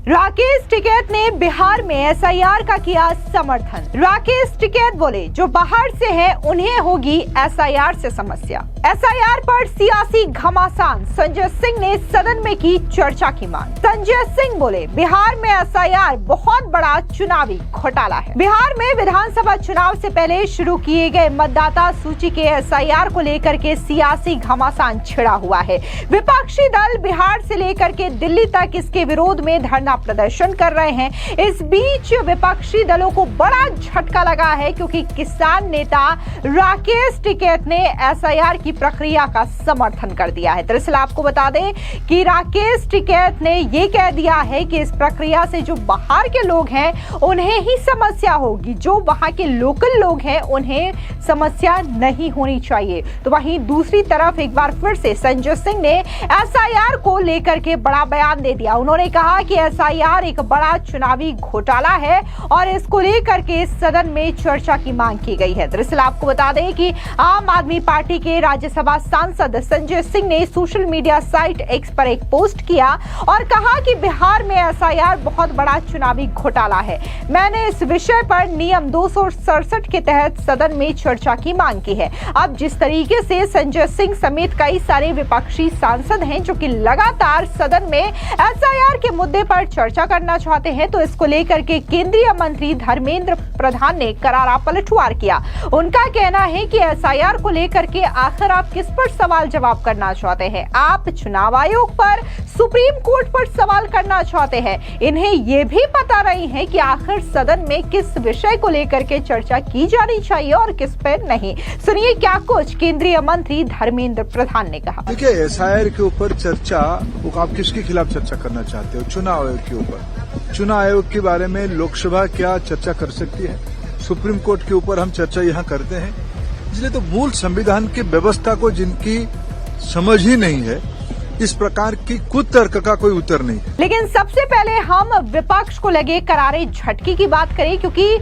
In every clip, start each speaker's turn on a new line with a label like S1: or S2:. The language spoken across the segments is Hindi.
S1: राकेश टिकैत ने बिहार में एसआईआर का किया समर्थन। राकेश टिकैत बोले, जो बाहर से हैं उन्हें होगी एसआईआर से समस्या। एसआईआर पर सियासी घमासान, संजय सिंह ने सदन में की चर्चा की मांग। संजय सिंह बोले, बिहार में एसआईआर बहुत बड़ा चुनावी घोटाला है। बिहार में विधानसभा चुनाव से पहले शुरू किए गए मतदाता सूची के एसआईआर को लेकर के सियासी घमासान छिड़ा हुआ है। विपक्षी दल बिहार से लेकर के दिल्ली तक इसके विरोध में धरना प्रदर्शन कर रहे हैं। इस बीच विपक्षी दलों को बड़ा झटका लगा है, क्योंकि किसान नेता राकेश टिकैत ने एसआईआर की प्रक्रिया का समर्थन कर दिया है। दरअसल आपको बता दें कि राकेश टिकैत ने यह कह दिया है कि इस प्रक्रिया से जो बाहर के लोग हैं उन्हें ही समस्या होगी, जो वहां के लोकल लोग हैं उन्हें समस्या नहीं होनी चाहिए। तो वहीं दूसरी तरफ एक बार फिर से संजय सिंह ने एसआईआर को लेकर के बड़ा बयान दे दिया। उन्होंने कहा कि एसआईआर एक बड़ा चुनावी घोटाला है और इसको लेकर के सदन में चर्चा की मांग की गई है। दरअसल आपको बता दें कि आम आदमी पार्टी के राज्यसभा सांसद संजय सिंह ने सोशल मीडिया साइट एक्स पर एक पोस्ट किया और कहा कि बिहार में एसआईआर बहुत बड़ा चुनावी घोटाला है। मैंने इस विषय पर नियम 267 के तहत सदन में चर्चा की मांग की है। अब जिस तरीके से संजय सिंह समेत कई सारे विपक्षी सांसद हैं जो कि लगातार सदन में एसआईआर के मुद्दे पर चर्चा करना चाहते हैं, तो इसको लेकर के केंद्रीय मंत्री धर्मेंद्र प्रधान ने करारा पलटवार किया। उनका कहना है कि एसआईआर को लेकर के आखिर आप किस पर सवाल जवाब करना चाहते हैं? आप चुनाव आयोग पर, सुप्रीम कोर्ट पर सवाल करना चाहते हैं। इन्हें यह भी पता नहीं है कि आखिर सदन में किस विषय को लेकर के चर्चा की जानी चाहिए और किस पर नहीं। सुनिए क्या कुछ केंद्रीय मंत्री धर्मेंद्र प्रधान ने कहा।
S2: देखिए, एसआईआर के ऊपर चर्चा, आप किसके खिलाफ चर्चा करना चाहते हो? चुनाव आयोग के ऊपर। चुनाव आयोग के बारे में लोकसभा क्या चर्चा कर सकती है? सुप्रीम कोर्ट के ऊपर हम चर्चा यहाँ करते हैं। इसलिए तो मूल संविधान की व्यवस्था को जिनकी समझ ही नहीं है, इस प्रकार की कुतर्क का कोई उत्तर नहीं है।
S1: लेकिन सबसे पहले हम विपक्ष को लगे करारे झटके की बात करें, क्योंकि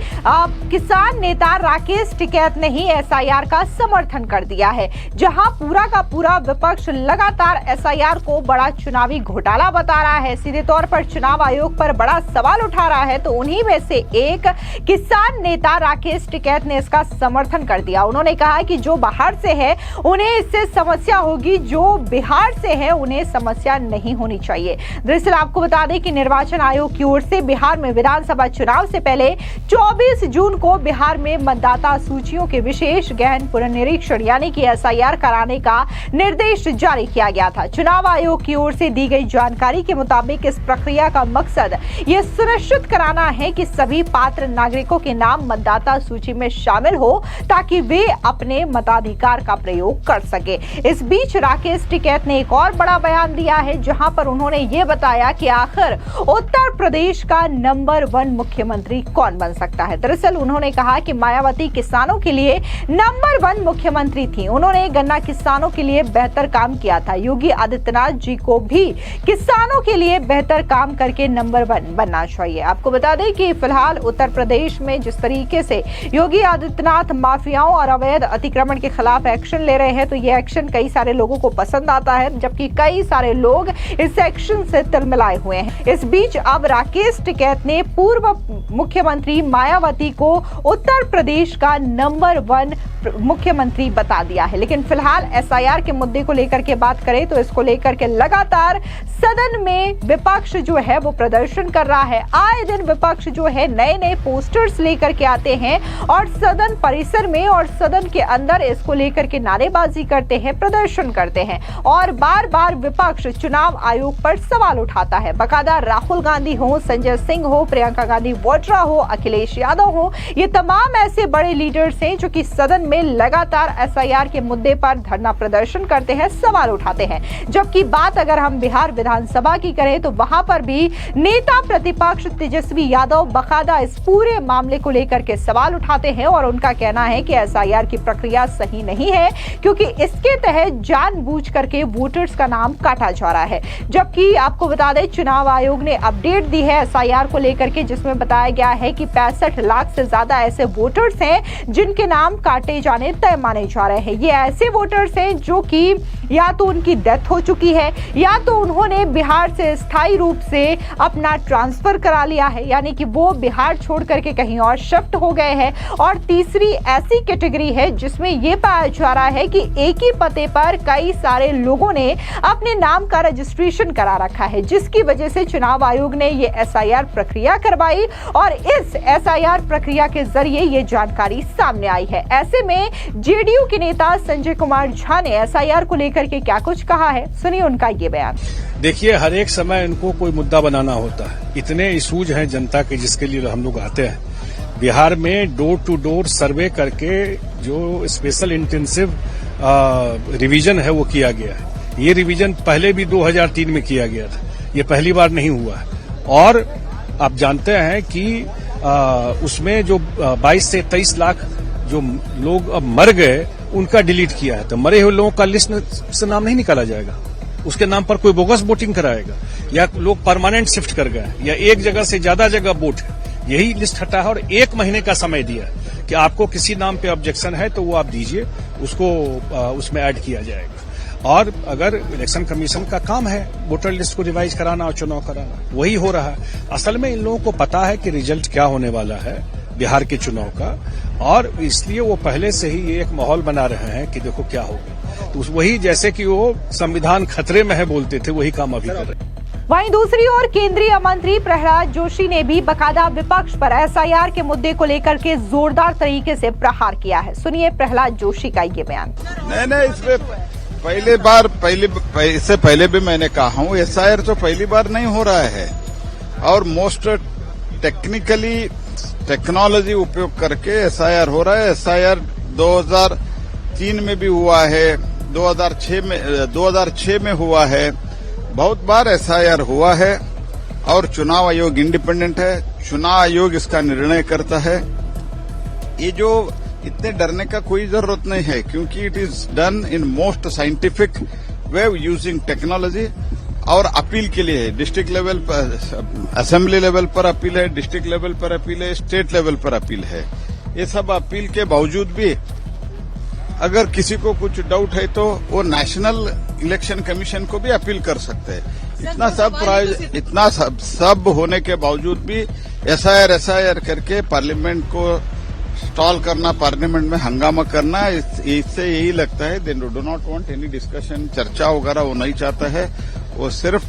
S1: किसान नेता राकेश टिकैत ने ही एसआईआर का समर्थन कर दिया है। जहां पूरा का पूरा विपक्ष लगातार एसआईआर को बड़ा चुनावी घोटाला बता रहा है, सीधे तौर पर चुनाव आयोग पर बड़ा सवाल उठा रहा है, तो उन्हीं में से एक किसान नेता राकेश टिकैत ने इसका समर्थन कर दिया। उन्होंने कहा कि जो बाहर से है उन्हें इससे समस्या होगी, जो बिहार से है उन्हें समस्या नहीं होनी चाहिए। दरअसल आपको बता दें कि निर्वाचन आयोग की ओर से बिहार में विधानसभा चुनाव से पहले 24 जून को बिहार में मतदाता सूचियों के विशेष गहन पुनर्निरीक्षण यानी कि एसआईआर कराने का निर्देश जारी किया गया था। चुनाव आयोग की ओर से दी गई जानकारी के मुताबिक इस प्रक्रिया का मकसद ये सुनिश्चित कराना है कि सभी पात्र नागरिकों के नाम मतदाता सूची में शामिल हो, ताकि वे अपने मताधिकार का प्रयोग कर सके। इस बीच राकेश टिकैत ने एक और बड़ा बयान दिया है, जहां पर उन्होंने ये बताया कि आखिर उत्तर प्रदेश का नंबर 1 मुख्यमंत्री कौन बन सकता है। दरअसल उन्होंने कहा कि मायावती किसानों के लिए नंबर 1 मुख्यमंत्री थी। उन्होंने गन्ना किसानों के लिए बेहतर काम किया था। योगी आदित्यनाथ जी को भी किसानों के लिए बेहतर काम करके नंबर 1 बनना चाहिए। आपको बता दें कि फिलहाल उत्तर प्रदेश में जिस तरीके से योगी आदित्यनाथ माफियाओं और अवैध अतिक्रमण के खिलाफ एक्शन ले रहे हैं, तो ये एक्शन कई सारे लोगों को पसंद आता है, जबकि कई सारे लोग इस एक्शन से तिलमिलाए हुए हैं। इस बीच अब राकेश टिकैत ने पूर्व मुख्यमंत्री मायावती को उत्तर प्रदेश का नंबर 1 मुख्यमंत्री बता दिया है। लेकिन फिलहाल एसआईआर के मुद्दे को लेकर के बात करें तो इसको लेकर के लगातार सदन में विपक्ष जो है वो प्रदर्शन कर रहा है। आए दिन विपक्ष जो है नए नए पोस्टर्स लेकर के आते हैं और सदन परिसर में और सदन के अंदर इसको लेकर के नारेबाजी करते हैं, प्रदर्शन करते हैं और बार बार विपक्ष चुनाव आयोग पर सवाल उठाता है। बकायदा राहुल गांधी हो, संजय सिंह हो, प्रियंका गांधी वाड्रा हो, अखिलेश यादव हो, ये तमाम ऐसे बड़े लीडर्स हैं जो कि सदन में लगातार एसआईआर के मुद्दे पर धरना प्रदर्शन करते हैं, सवाल उठाते हैं। जबकि बात अगर हम बिहार विधानसभा की करें तो वहां पर भी नेता प्रतिपक्ष तेजस्वी यादव बकायदा इस पूरे मामले को लेकर के सवाल उठाते हैं और उनका कहना है कि एसआईआर की प्रक्रिया सही नहीं है, क्योंकि इसके तहत जानबूझ करके वोटर्स का नाम काटा जा रहा है। जबकि आपको बता दें चुनाव आयोग ने अपडेट दी है एसआईआर को लेकर के, जिसमें बताया गया है कि 65 लाख से ज्यादा ऐसे वोटर्स हैं जिनके नाम काटे जाने तय माने जा रहे हैं। ये ऐसे वोटर्स हैं जो कि या तो उनकी डेथ हो चुकी है या तो उन्होंने बिहार से स्थायी रूप से अपना ट्रांसफर करा लिया है, यानी कि वो बिहार छोड़ करके कहीं और शिफ्ट हो गए हैं। और तीसरी ऐसी कैटेगरी है जिसमें ये पाया जा रहा है कि एक ही पते पर कई सारे लोगों ने अपने नाम का रजिस्ट्रेशन करा रखा है, जिसकी वजह से चुनाव आयोग ने ये एसआईआर प्रक्रिया करवाई और इस एसआईआर प्रक्रिया के जरिए ये जानकारी सामने आई है। ऐसे में जेडीयू के नेता संजय कुमार झा ने एसआईआर को लेकर के क्या कुछ कहा है, सुनिए उनका ये बयान।
S3: देखिए, हर एक समय इनको कोई मुद्दा बनाना होता है। इतने इशूज हैं जनता के जिसके लिए हम लोग आते हैं। बिहार में डोर टू डोर सर्वे करके जो स्पेशल इंटेंसिव रिवीजन है वो किया गया है। ये रिवीजन पहले भी 2003 में किया गया था, ये पहली बार नहीं हुआ है। और आप जानते हैं कि उसमें जो 22 से 23 लाख जो लोग अब मर गए उनका डिलीट किया है, तो मरे हुए लोगों का लिस्ट से नाम नहीं निकाला जाएगा। उसके नाम पर कोई बोगस वोटिंग कराएगा या लोग परमानेंट शिफ्ट कर गए या एक जगह से ज्यादा जगह वोट है, यही लिस्ट हटा है। और 1 महीने का समय दिया है कि आपको किसी नाम पे ऑब्जेक्शन है तो वो आप दीजिए, उसको उसमें ऐड किया जाएगा। और अगर इलेक्शन कमीशन का काम है वोटर लिस्ट को रिवाइज कराना और चुनाव कराना, वही हो रहा है। असल में इन लोगों को पता है कि रिजल्ट क्या होने वाला है बिहार के चुनाव का, और इसलिए वो पहले से ही ये एक माहौल बना रहे हैं कि देखो क्या होगा। तो वही जैसे कि वो संविधान खतरे में है बोलते थे, वही काम अभी कर रहे हैं।
S1: वहीं दूसरी ओर केंद्रीय मंत्री प्रहलाद जोशी ने भी बकायदा विपक्ष पर एसआईआर के मुद्दे को लेकर के जोरदार तरीके से प्रहार किया है। सुनिए प्रहलाद जोशी का ये बयान।
S4: नहीं, इससे पहले भी मैंने कहा हूँ, एसआईआर तो पहली बार नहीं हो रहा है और मोस्ट टेक्नोलॉजी उपयोग करके एसआईआर हो रहा है। एसआईआर 2003 में भी हुआ है, 2006 में हुआ है, बहुत बार एसआईआर हुआ है। और चुनाव आयोग इंडिपेंडेंट है, चुनाव आयोग इसका निर्णय करता है। ये जो इतने डरने का कोई जरूरत नहीं है, क्योंकि it is done in most scientific way using technology. और अपील के लिए डिस्ट्रिक्ट लेवल पर, असेंबली लेवल पर अपील है, डिस्ट्रिक्ट लेवल पर अपील है, स्टेट लेवल पर अपील है। ये सब अपील के बावजूद भी अगर किसी को कुछ डाउट है तो वो नेशनल इलेक्शन कमीशन को भी अपील कर सकते हैं। इतना सब होने के बावजूद भी एसआईआर करके पार्लियामेंट को स्टॉल करना, पार्लियामेंट में हंगामा करना, इससे यही लगता है they do not want any discussion, चर्चा वगैरह वो नहीं चाहता है, वो सिर्फ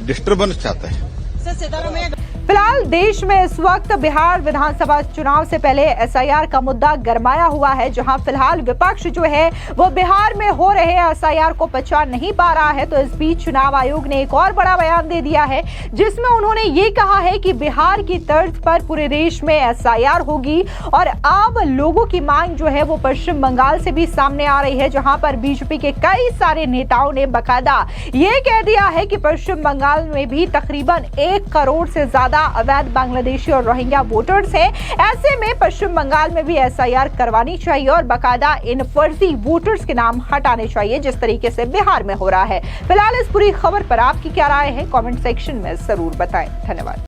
S4: डिस्टर्बेंस चाहता है।
S1: फिलहाल देश में इस वक्त बिहार विधानसभा चुनाव से पहले एसआईआर का मुद्दा गरमाया हुआ है, जहां फिलहाल विपक्ष जो है वो बिहार में हो रहे एसआईआर को पचा नहीं पा रहा है। तो इस बीच चुनाव आयोग ने एक और बड़ा बयान दे दिया है, जिसमें उन्होंने ये कहा है कि बिहार की तर्ज पर पूरे देश में एसआईआर होगी। और अब लोगों की मांग जो है वो पश्चिम बंगाल से भी सामने आ रही है, जहां पर बीजेपी के कई सारे नेताओं ने बकायदा ये कह दिया है कि पश्चिम बंगाल में भी तकरीबन 1 करोड़ से ज्यादा अवैध बांग्लादेशी और रोहिंग्या वोटर्स हैं। ऐसे में पश्चिम बंगाल में भी एसआईआर करवानी चाहिए और बकायदा इन फर्जी वोटर्स के नाम हटाने चाहिए, जिस तरीके से बिहार में हो रहा है। फिलहाल इस पूरी खबर पर आपकी क्या राय है, कमेंट सेक्शन में जरूर बताएं। धन्यवाद।